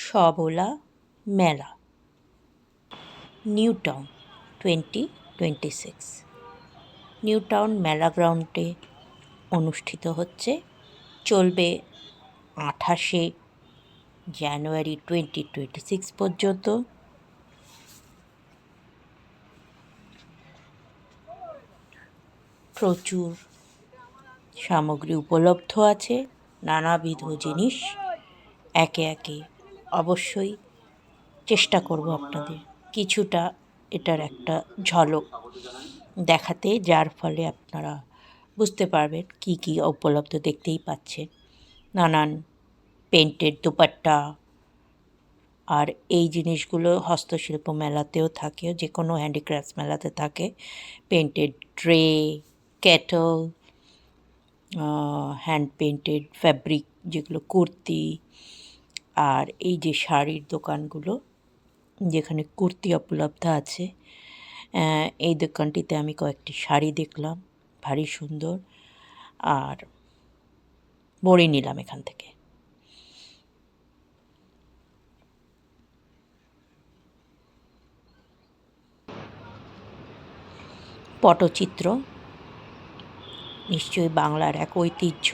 সবলা মেলা new town 2026 new town মেলা গ্রাউন্ডে অনুষ্ঠিত হচ্ছে, চলবে 28শে জানুয়ারি 2026 পর্যন্ত। প্রচুর সামগ্রী উপলব্ধ আছে, নানাবিধ জিনিস। একে একে অবশ্যই চেষ্টা করব আপনাদের কিছুটা এটার একটা ঝলক দেখাতে, যার ফলে আপনারা বুঝতে পারবেন কি কি উপলব্ধ। দেখতেই পাচ্ছেন নানান পেন্টেড দুপাট্টা, আর এই জিনিসগুলো হস্তশিল্প মেলাতেও থাকে, যে কোনো হ্যান্ডিক্রাফটস মেলাতে থাকে। Painted tray, Kettle, hand painted fabric যেগুলো কুর্তি, আর এই যে শাড়ির দোকানগুলো যেখানে কুর্তি উপলব্ধ আছে। এই দোকানটিতে আমি কয়েকটি শাড়ি দেখলাম, ভারী সুন্দর, আর বড়ি নিলাম এখান থেকে। পটচিত্র নিশ্চয়ই বাংলার এক ঐতিহ্য,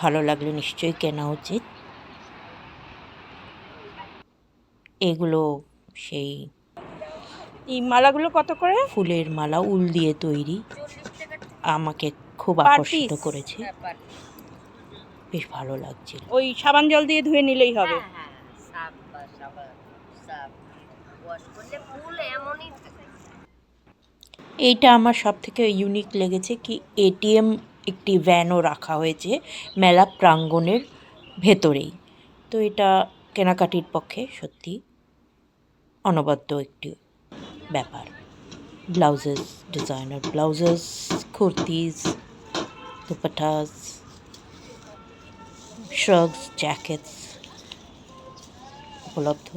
ভালো লাগলে নিশ্চয়ই কেনা উচিত। এগুলো সেই এই মালাগুলো কত করে? ফুলের মালা, উল দিয়ে তৈরি, আমাকে খুব আকর্ষিত করেছে, বেশ ভালো লাগছিল। ওই সাবান জল দিয়ে ধুয়ে নিলেই হবে। এইটা আমার সব থেকে ইউনিক লেগেছে কি, এটিএম একটি ভ্যানও রাখা হয়েছে মেলা প্রাঙ্গণের ভেতরেই। তো এটা কেনাকাটির পক্ষে সত্যি অনবদ্য একটি ব্যাপার। Blouses, designer blouses, kurtis, dupattas, shrugs, jackets উপলব্ধ,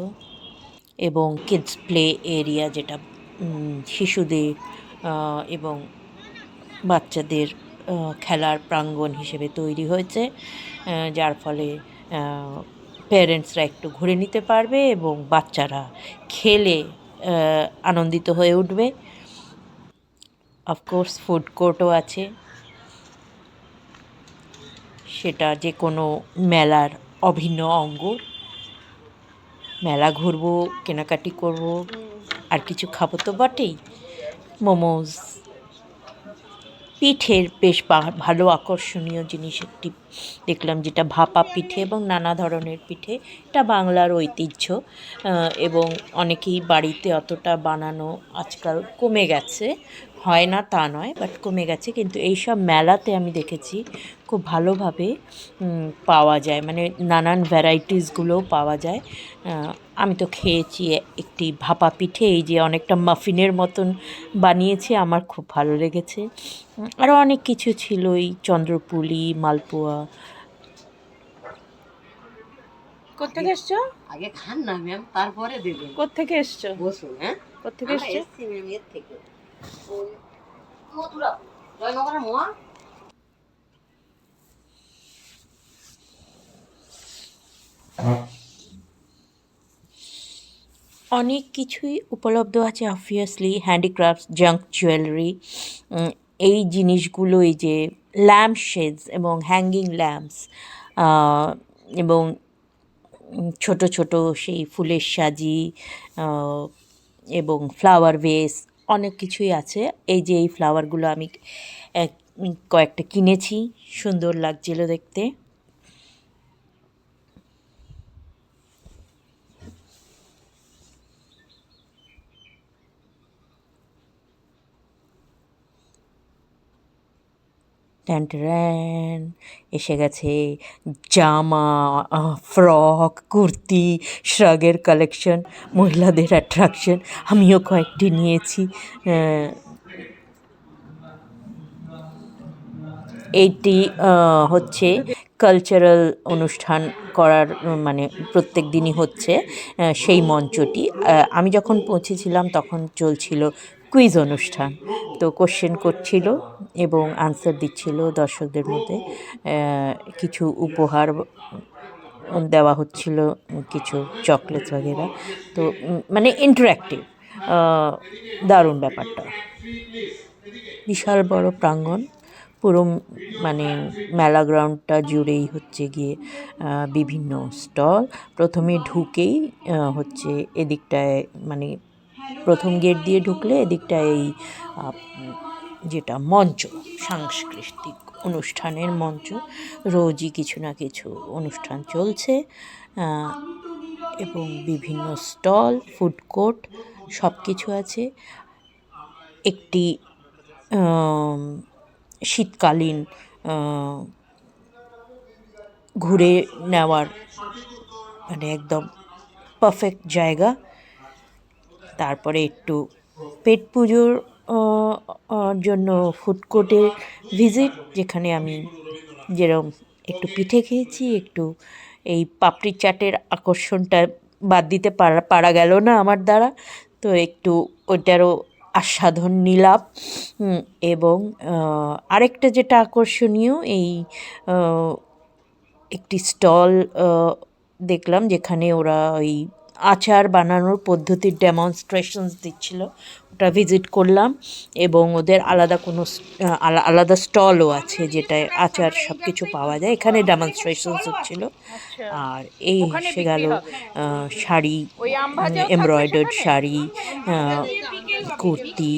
এবং কিডস প্লে এরিয়া, যেটা শিশুদের এবং বাচ্চাদের খেলার প্রাঙ্গণ হিসেবে তৈরি হয়েছে, যার ফলে প্যারেন্টসরা একটু ঘুরে নিতে পারবে এবং বাচ্চারা খেলে আনন্দিত হয়ে উঠবে। অফকোর্স ফুড কোর্টও আছে, সেটা যে কোনো মেলার অভিন্ন অঙ্গ। মেলা ঘুরবো, কেনাকাটি করব, আর কিছু খাবো তো বটেই। মোমোজ, পিঠের বেশ ভালো আকর্ষণীয় জিনিস একটি দেখলাম, যেটা ভাপা পিঠে এবং নানা ধরনের পিঠে। এটা বাংলার ঐতিহ্য, এবং অনেকেই বাড়িতে অতটা বানানো আজকাল কমে গেছে, হয় না তা নয়, বাট কমে গেছে। কিন্তু এইসব মেলাতে আমি দেখেছি খুব ভালোভাবে পাওয়া যায়, মানে নানান ভ্যারাইটিসগুলোও পাওয়া যায়। আমি তো খেয়েছি একটি ভাপা পিঠে, এই যে অনেকটা মাফিনের মতন বানিয়েছে, আমার খুব ভালো লেগেছে। আরও অনেক কিছু ছিল, এই চন্দ্রপুলি, মালপোয়া। কোত্থেকে এসছো? আগে খান না ম্যাম, তারপরে দেবেন। কোত্থেকে এসছো? বসুন। হ্যাঁ, কোত্থেকে এসছো? এসছি ম্যাম এর থেকে, ওই মথুরা, জয়নগরের মোয়া। অনেক কিছুই উপলব্ধ আছে অবভিয়াসলি, হ্যান্ডিক্রাফটস, জাঙ্ক জুয়েলারি, এই জিনিসগুলো, এই যে ল্যাম্প শেডস এবং হ্যাঙ্গিং ল্যাম্পস, এবং ছোট ছোট সেই ফুলের সাজি, এবং ফ্লাওয়ার ভেস, অনেক কিছুই আছে। এই যে এই ফ্লাওয়ারগুলো আমি কয়েকটা কিনেছি, সুন্দর লাগছিল দেখতে। ট্যান এসে গেছে জামা, ফ্রক, কুর্তি, শ্রাগের কালেকশন, মহিলাদের অ্যাট্রাকশন। আমিও কয়েকটি নিয়েছি। এইটি হচ্ছে কালচারাল অনুষ্ঠান করার, মানে প্রত্যেক দিনই হচ্ছে সেই মঞ্চটি। আমি যখন পৌঁছেছিলাম তখন চলছিল কুইজ অনুষ্ঠান। তো কোশ্চেন করছিল এবং আনসার দিচ্ছিল দর্শকদের মধ্যে। কিছু উপহার দেওয়া হচ্ছিল, কিছু চকলেটস वगैरह। তো মানে ইন্টারঅ্যাক্টিভ, দারুণ ব্যাপারটা। বিশাল বড় প্রাঙ্গণ, পুরো মানে মেলা গ্রাউন্ডটা জুড়েই হচ্ছে গিয়ে বিভিন্ন স্টল। প্রথমে ঢুকেই হচ্ছে এদিকটায়, মানে প্রথম গেট দিয়ে ঢুকলে এদিকটায় এই যেটা মঞ্চ, সাংস্কৃতিক অনুষ্ঠানের মঞ্চ, রোজই কিছু না কিছু অনুষ্ঠান চলছে, এবং বিভিন্ন স্টল, ফুড কোর্ট সব কিছু আছে। একটি শীতকালীন ঘুরে নেওয়ার মানে একদম পারফেক্ট জায়গা। তারপরে একটু পেট পুজোর জন্য ফুড কোর্টে ভিজিট, যেখানে আমি যেরকম একটু পিঠে খেয়েছি, একটু এই পাপড়ি চাটের আকর্ষণটা বাদ দিতে পারা গেল না আমার দ্বারা। তো একটু ওইটারও আস্বাদন নিলাম। এবং আরেকটা যেটা আকর্ষণীয়, এই একটি স্টল দেখলাম যেখানে ওরা ওই আচার বানানোর পদ্ধতির ডেমনস্ট্রেশনস দিচ্ছিল, ওটা ভিজিট করলাম। এবং ওদের আলাদা কোনো আলাদা স্টলও আছে যেটায় আচার সব কিছু পাওয়া যায়, এখানে ডেমনস্ট্রেশনস হচ্ছিল। আচ্ছা, আর এই ওখানে এসে বিক্রি গেল হবে। শাড়ি, ওই আম ভাজাও থাকবে এমব্রয়ডার্ড সেখানে? শাড়ি, কুর্তি,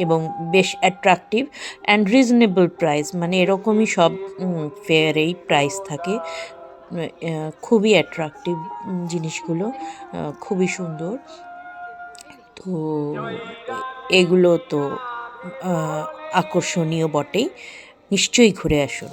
এবং বেশ অ্যাট্রাকটিভ অ্যান্ড রিজনেবল প্রাইস, মানে এরকমই সব ফেয়ারেই প্রাইস থাকে। খুবই অ্যাট্রাকটিভ জিনিসগুলো, খুবই সুন্দর। তো এগুলো তো আকর্ষণীয় বটেই, নিশ্চয়ই ঘুরে আসুন।